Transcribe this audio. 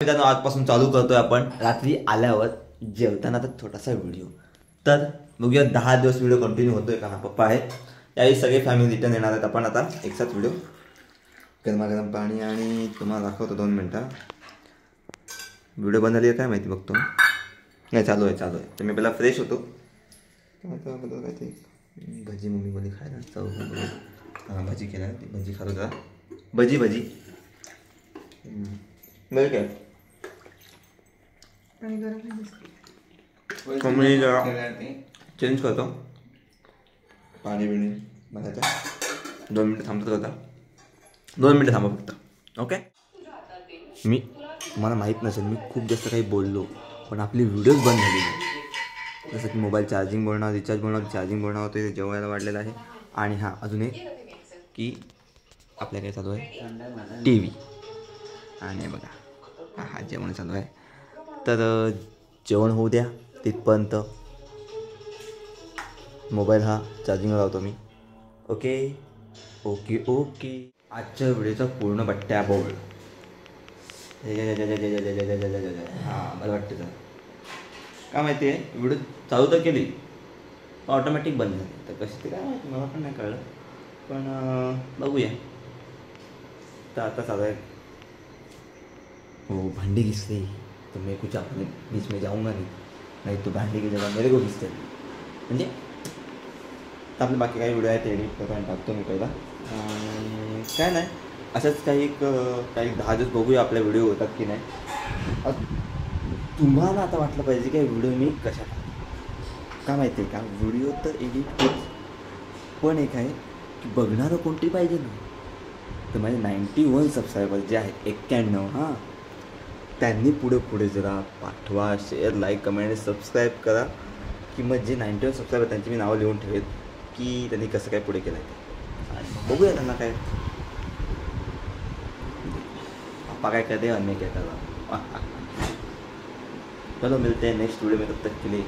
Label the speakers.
Speaker 1: मित्रांनो आजपासून चालू करतोय आपण रात्री आल्यावर जेवताना तर छोटासा व्हिडिओ. तर बघूया 10 दिवस व्हिडिओ कंटिन्यू होतोय का. पप्पा आहेत त्यावेळी सगळे फॅमिली रिटर्न येणार आहेत. आपण आता एकसाथ व्हिडिओ गरमागरम पाणी आणि तुम्हाला दाखवतो 2 मिनटं. व्हिडिओ बनवली आहे काय माहिती बघतो. नाही चालू आहे तर मी पहिला फ्रेश होतो. काय ते भजी मम्मी बोली खायला चव भजी केला भजी खातो जरा भजी बरं काय कमी जरा चेंज करतो पाणी बिणी बघायचं. 2 मिनटं थांबतो होता 2 मिनटं थांबा फक्त. ओके मी मला माहीत नसेल मी खूप जास्त काही बोललो पण आपली व्हिडिओज बंद झाली नाही. जसं की मोबाईल चार्जिंग बोलणार रिचार्ज बोलणार चार्जिंग बोलणार होतं ते जेवायला वाढलेलं आहे. आणि हां अजून एक की आपल्या काय चालू आहे टी व्ही आणि बघा हा जेवण चालू आहे. तर जेवण होऊ द्या तिथपर्यंत मोबाईल हा चार्जिंगला लावतो मी. ओके ओके ओके आजच्या व्हिडिओचा पूर्ण बट्ट्या बोल. हां मला वाटतं काय माहिती आहे व्हिडिओ चालू तर केली ऑटोमॅटिक बंद झाली. तर कशी ते काय माहिती मला पण नाही कळलं पण बघूया. तर आता चालू आहे. वो भांडी घिसते तो मैं कुछ अपने बीच में जाऊँगा नहीं तो भांडी की जगह मेरे को घिसते. म्हणजे आपले बाकी काही व्हिडिओ आहेत ते एडिट करतो आणि टाकतो मी पहिला. काय नाही असंच काही 10 दिवस बघूया आपल्या व्हिडिओ होतात की नाही. तुम्हाला आता वाटलं पाहिजे की व्हिडिओ मी कशा का माहिती आहे का. व्हिडिओ तर एडिट होत पण एक आहे की बघणारं कोणतरी पाहिजे ना. तर माझे 91 सबस्क्रायबर जे आहेत 91 हां त्यांनी पुढे जरा पाठवा शेअर लाईक कमेंट सबस्क्राईब करा की मग जे 91 सबस्क्रायबर त्यांची मी नावं लिहून ठेवेल की त्यांनी कसं काय पुढे केलं आहे. आणि बघूया त्यांना काय पापा काय करते और मैं क्या कर रहा हूँ. चलो मिलते हैं नेक्स्ट वीडियो में. तब तक के लिए